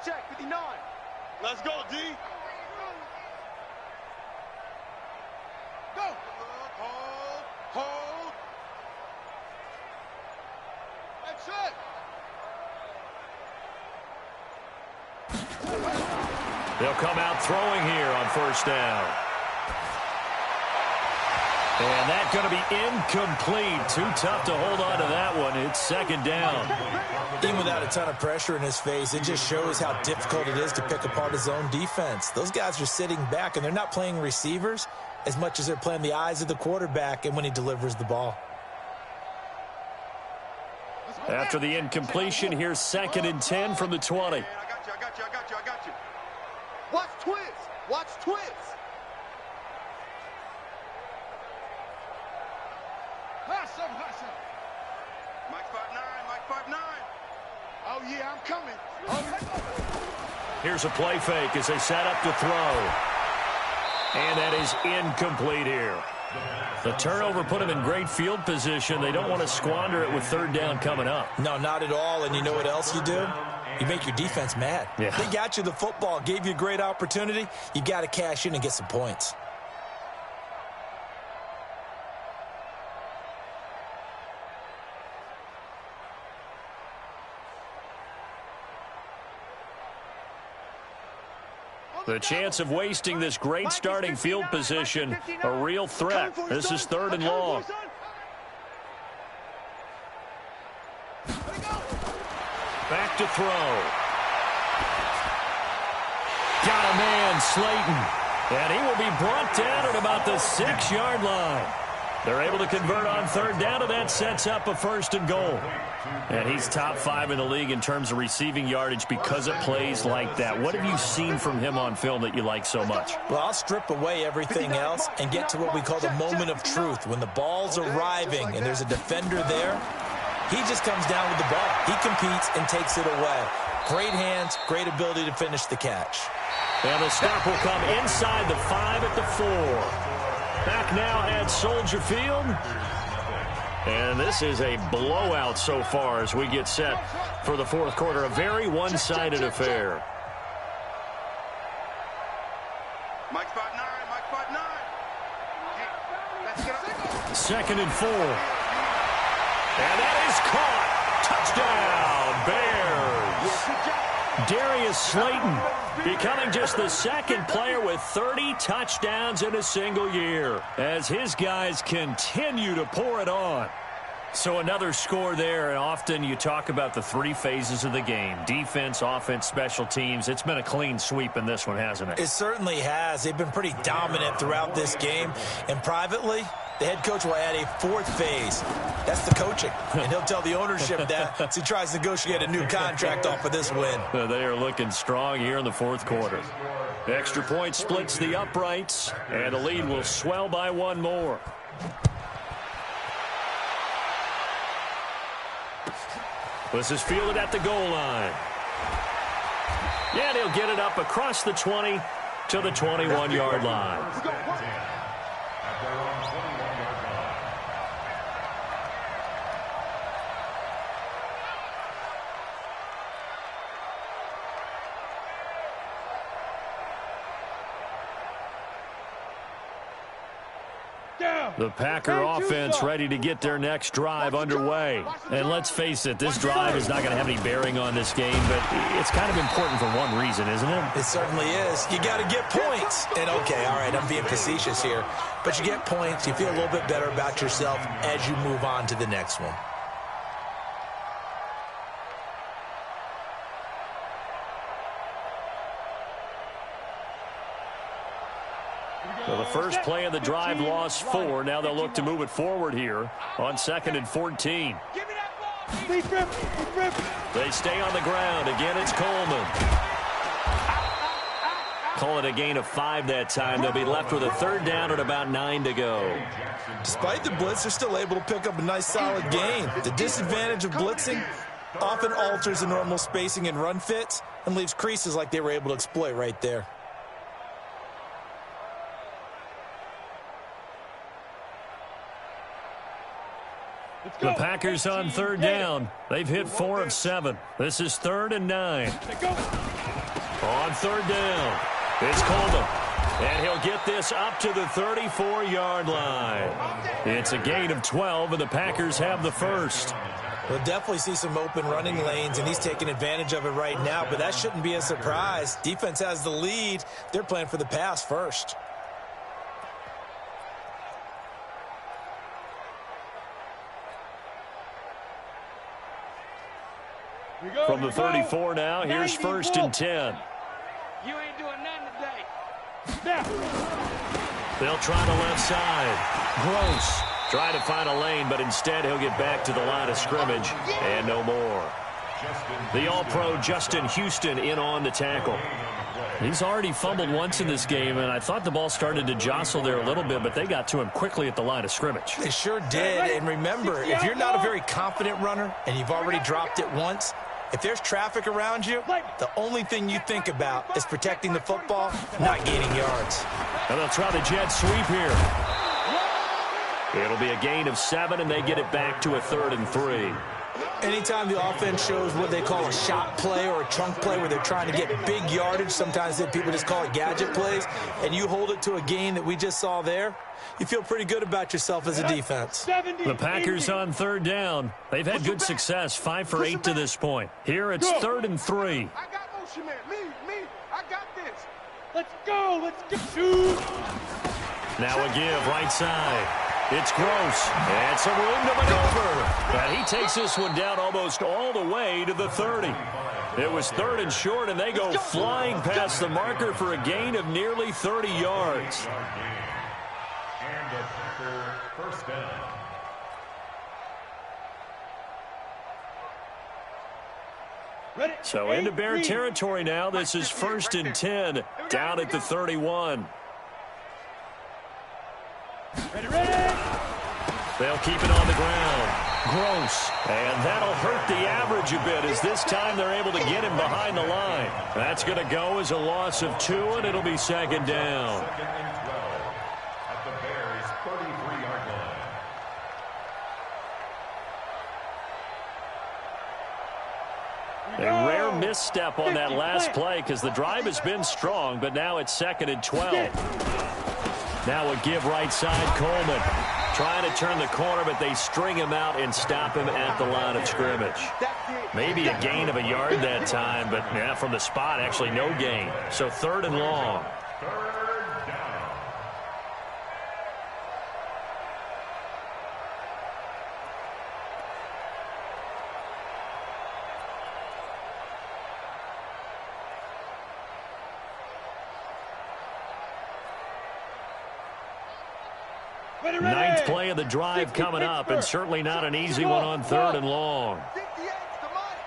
Check, 59. Let's go, D. Go. Hold. That's it. They'll come out throwing here on first down. And that's going to be incomplete. Too tough to hold on to that one. It's second down. Even without a ton of pressure in his face, it just shows how difficult it is to pick apart his own defense. Those guys are sitting back, and they're not playing receivers as much as they're playing the eyes of the quarterback and when he delivers the ball. After the incompletion, here's 2nd and 10 from the 20. I got you. Watch twins. Hustle. Mike 5'9". Oh, yeah, I'm coming. Here's a play fake as they set up to throw. And that is incomplete here. The turnover put them in great field position. They don't want to squander it with 3rd down coming up. No, not at all. And you know what else you do? You make your defense mad. Yeah. They got you the football, gave you a great opportunity. You got to cash in and get some points. The chance of wasting this great starting field position, a real threat. This is 3rd and long. Back to throw. Got a man, Slayton. And he will be brought down at about the 6-yard line. They're able to convert on 3rd down, and that sets up a 1st and goal. And he's top 5 in the league in terms of receiving yardage because of plays like that. What have you seen from him on film that you like so much? Well, I'll strip away everything else and get to what we call the moment of truth. When the ball's arriving and there's a defender there, he just comes down with the ball. He competes and takes it away. Great hands, great ability to finish the catch. And the stop will come inside the 5 at the 4. Back now at Soldier Field. And this is a blowout so far as we get set for the 4th quarter. A very one-sided affair. Mike 5'9". 2nd and 4. And that is caught. Touchdown, Bears. Darius Slayton becoming just the 2nd player with 30 touchdowns in a single year as his guys continue to pour it on. So another score there, and often you talk about the 3 phases of the game: defense, offense, special teams. It's been a clean sweep in this one, hasn't it? It certainly has. They've been pretty dominant throughout this game. And privately, the head coach will add a 4th phase. That's the coaching. And he'll tell the ownership that as he tries to negotiate a new contract off of this win. They are looking strong here in the 4th quarter. Extra point splits the uprights, and the lead will swell by 1 more. This is fielded at the goal line. And he'll get it up across the 20 to the 21-yard line. The Packer offense ready to get their next drive underway. And let's face it, this drive is not going to have any bearing on this game, but it's kind of important for one reason, isn't it? It certainly is. You got to get points. And, okay, all right, I'm being facetious here. But you get points, you feel a little bit better about yourself as you move on to the next one. So the first play of the drive lost 4. Now they'll look to move it forward here on 2nd and 14. They stay on the ground. Again, it's Coleman. Call it a gain of 5 that time. They'll be left with a 3rd down at about 9 to go. Despite the blitz, they're still able to pick up a nice, solid gain. The disadvantage of blitzing often alters the normal spacing and run fits and leaves creases like they were able to exploit right there. The Packers on 3rd down. They've hit 4 of 7. This is 3rd and 9. On 3rd down, it's Coleman. And he'll get this up to the 34-yard line. It's a gain of 12, and the Packers have the first. We'll definitely see some open running lanes, and he's taking advantage of it right now, but that shouldn't be a surprise. Defense has the lead. They're playing for the pass first. From the 34 now, here's 1st and 10. You ain't doing nothing today. They'll try the left side. Gross. Trying to find a lane, but instead he'll get back to the line of scrimmage and no more. The All-Pro Justin Houston in on the tackle. He's already fumbled once in this game, and I thought the ball started to jostle there a little bit, but they got to him quickly at the line of scrimmage. They sure did, and remember, if you're not a very confident runner and you've already dropped it once, if there's traffic around you, the only thing you think about is protecting the football, not gaining yards. And they'll try the jet sweep here. It'll be a gain of 7, and they get it back to a 3rd and 3. Anytime the offense shows what they call a shot play or a chunk play where they're trying to get big yardage, sometimes people just call it gadget plays, and you hold it to a gain that we just saw there, you feel pretty good about yourself as a defense. The Packers on 3rd down. They've had good success, 5 for 8 to this point. Here it's 3rd and 3. I got motion, man. Me. I got this. Let's go. Let's go. Shoot. Now a give right side. It's Gross, and some room to maneuver. And he takes this one down almost all the way to the 30. It was 3rd and short, and they go flying past the marker for a gain of nearly 30 yards. And a Packer 1st down. So into Bear territory now. This is 1st and 10 down at the 31. Ready. They'll keep it on the ground. Gross. And that'll hurt the average a bit as this time they're able to get him behind the line. That's going to go as a loss of 2, and it'll be 2nd down. 2nd and 12 at the Bears' 33-yard line. A rare misstep on that last play because the drive has been strong, but now it's 2nd and 12. Now a give right side, Coleman. Trying to turn the corner, but they string him out and stop him at the line of scrimmage. Maybe a gain of a yard that time, but yeah, from the spot, actually no gain. So 3rd and long. 3rd down. Ninth play of the drive coming up, and certainly not an easy one on 3rd and long. 58's the money.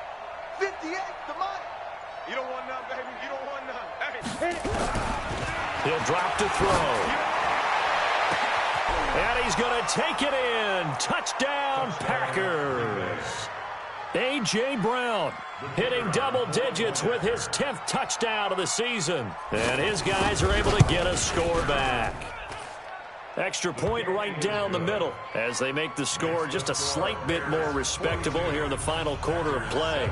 58's the money. You don't want none, baby. You don't want none. Hey. He'll drop to throw. And he's going to take it in. Touchdown, Packers. A.J. Brown hitting double digits with his 10th touchdown of the season. And his guys are able to get a score back. Extra point right down the middle as they make the score just a slight bit more respectable here in the final quarter of play.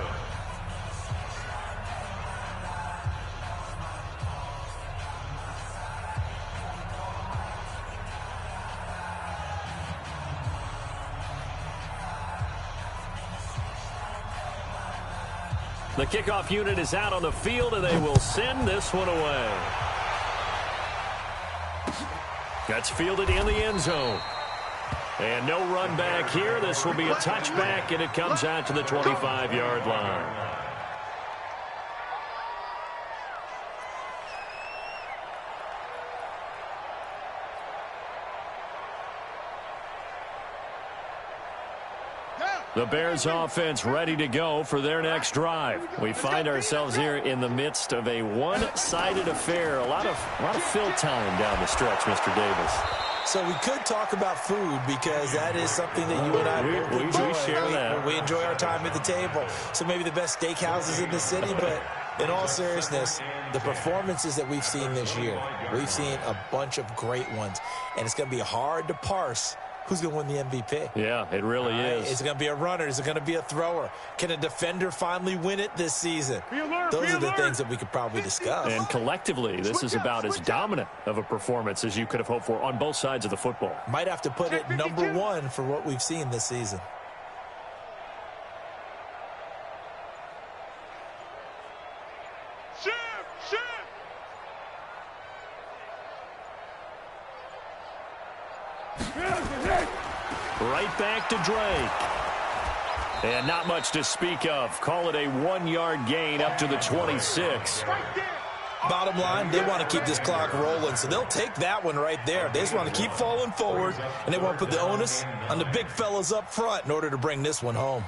The kickoff unit is out on the field, and they will send this one away. That's fielded in the end zone. And no run back here. This will be a touchback, and it comes out to the 25-yard line. The Bears offense ready to go for their next drive. We find ourselves here in the midst of a one-sided affair. A lot of fill time down the stretch, Mr. Davis. So we could talk about food because that is something that you and I we share that. We enjoy our time at the table. So maybe the best steakhouses in the city, but in all seriousness, the performances that we've seen this year, we've seen a bunch of great ones, and it's going to be hard to parse who's going to win the MVP. Yeah, it really is. Is it going to be a runner? Is it going to be a thrower? Can a defender finally win it this season? Those are the things that we could probably discuss. And collectively, this is about as dominant of a performance as you could have hoped for on both sides of the football. Might have to put it number one for what we've seen this season. Right back to Drake. And not much to speak of. Call it a 1-yard gain up to the 26. Bottom line, they want to keep this clock rolling, so they'll take that one right there. They just want to keep falling forward, and they want to put the onus on the big fellas up front in order to bring this one home.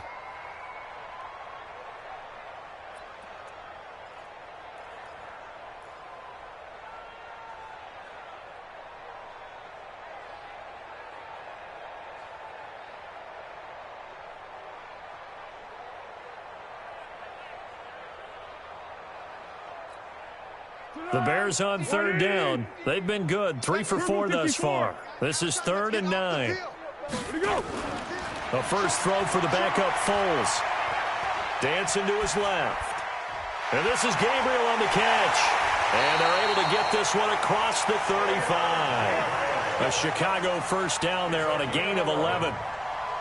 The Bears on third down. They've been good, 3 for 4 thus far. This is 3rd and 9. A first throw for the backup Foles. Dancing to his left. And this is Gabriel on the catch. And they're able to get this one across the 35. A Chicago first down there on a gain of 11.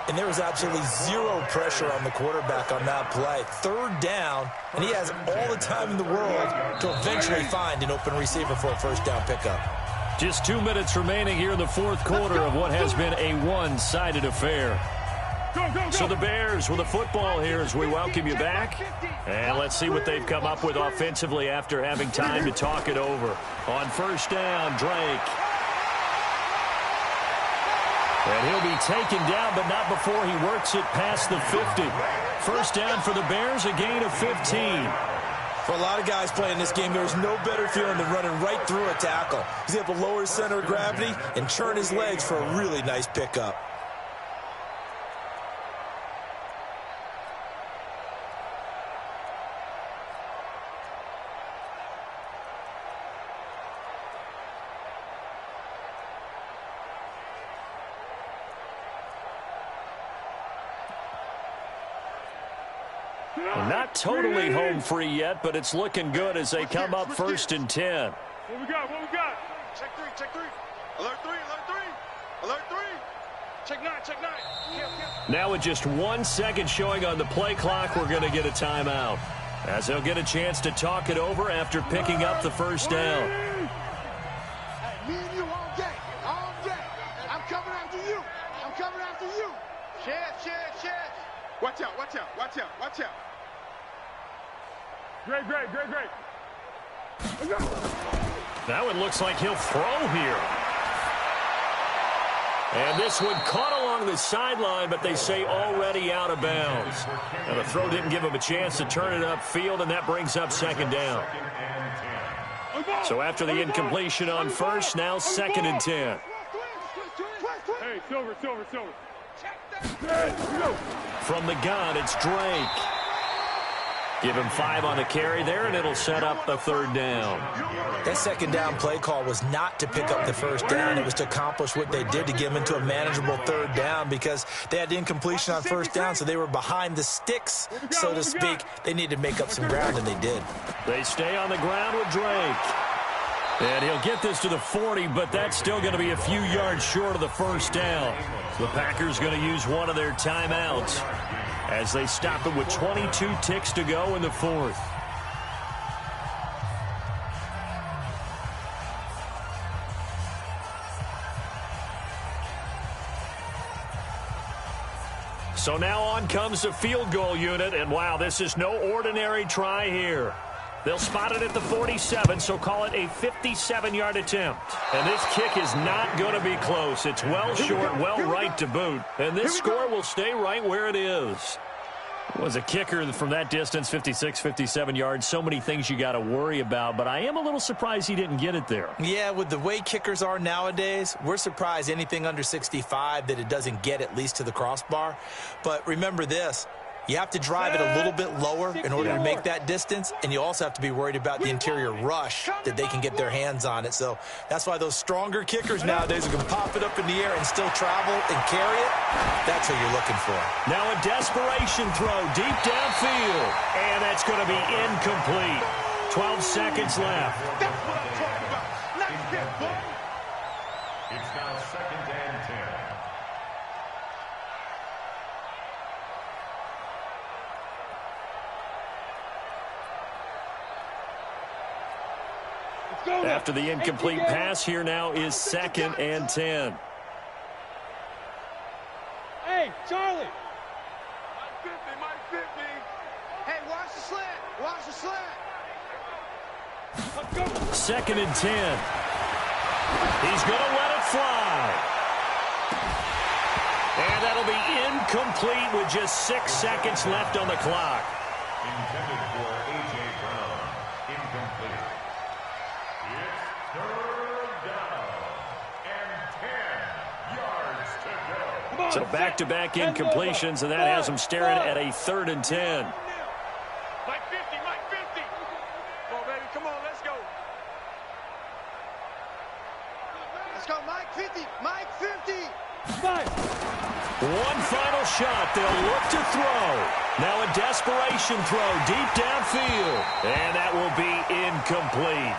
And there was absolutely zero pressure on the quarterback on that play. 3rd down, and he has all the time in the world to eventually find an open receiver for a first down pickup. Just 2 minutes remaining here in the 4th quarter of what has been a one-sided affair. So the Bears with the football here as we welcome you back. And let's see what they've come up with offensively after having time to talk it over. On first down, Drake. And he'll be taken down, but not before he works it past the 50. First down for the Bears, a gain of 15. For a lot of guys playing this game, there's no better feeling than running right through a tackle. He's able to lower his center of gravity and turn his legs for a really nice pickup. Not totally home free yet, but it's looking good as they come up 1st and 10. What we got? What we got? Check 3, check 3. Alert 3, alert 3. Alert 3. Check 9, check 9. Now with just 1 second showing on the play clock, we're going to get a timeout. As they'll get a chance to talk it over after picking up the first down. Hey, me and you all day. All day. I'm coming after you. I'm coming after you. Share. Watch out, watch out, watch out, watch out. Great. Now it looks like he'll throw here. And this one caught along the sideline, but they say already out of bounds. And the throw didn't give him a chance to turn it upfield, and that brings up 2nd down. So after the incompletion on first, now 2nd and 10. Hey, Silver. From the gun, it's Drake. Give him 5 on the carry there, and it'll set up the 3rd down. That 2nd down play call was not to pick up the first down. It was to accomplish what they did to get them into a manageable 3rd down because they had incompletion on first down, so they were behind the sticks, so to speak. They needed to make up some ground, and they did. They stay on the ground with Drake. And he'll get this to the 40, but that's still going to be a few yards short of the first down. The Packers going to use one of their timeouts as they stop it with 22 ticks to go in the 4th. So now on comes the field goal unit, and wow, this is no ordinary try here. They'll spot it at the 47, so call it a 57-yard attempt. And this kick is not going to be close. It's well short, well right to boot. And this score will stay right where it is. Was a kicker from that distance, 56, 57 yards. So many things you got to worry about, but I am a little surprised he didn't get it there. Yeah, with the way kickers are nowadays, we're surprised anything under 65 that it doesn't get at least to the crossbar. But remember this. You have to drive it a little bit lower in order to make that distance, and you also have to be worried about the interior rush that they can get their hands on it. So that's why those stronger kickers nowadays are going to pop it up in the air and still travel and carry it. That's what you're looking for. Now a desperation throw deep downfield, and that's going to be incomplete. 12 seconds left. That's what I'm talking about. Nice hit, boy. It's now 2nd and 10. After the incomplete pass, here now is 2nd and 10. Hey, Charlie. Mike 50. Hey, watch the slant. Watch the slant. Second and 10. He's going to let it fly. And that'll be incomplete with just 6 seconds left on the clock. Intended for A.J. Brown. Incomplete. It's third down and 10 yards to go. So back-to-back incompletions, and that has them staring at a 3rd and 10. Mike 50, Mike 50. Come on, baby, come on, let's go. Let's go, Mike 50, Mike 50. One final shot. They'll look to throw. Now a desperation throw deep downfield. And that will be incomplete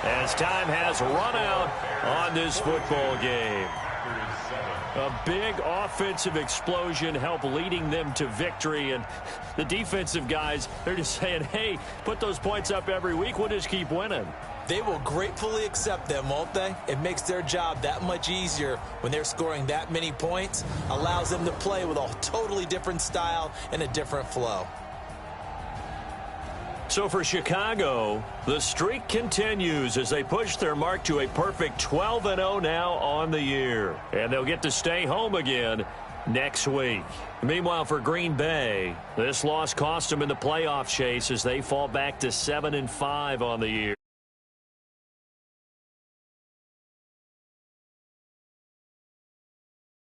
as time has run out on this football game. A big offensive explosion helped leading them to victory. And the defensive guys, they're just saying, hey, put those points up every week. We'll just keep winning. They will gratefully accept them, won't they? It makes their job that much easier when they're scoring that many points. Allows them to play with a totally different style and a different flow. So for Chicago, the streak continues as they push their mark to a perfect 12-0 now on the year. And they'll get to stay home again next week. Meanwhile, for Green Bay, this loss cost them in the playoff chase as they fall back to 7-5 on the year.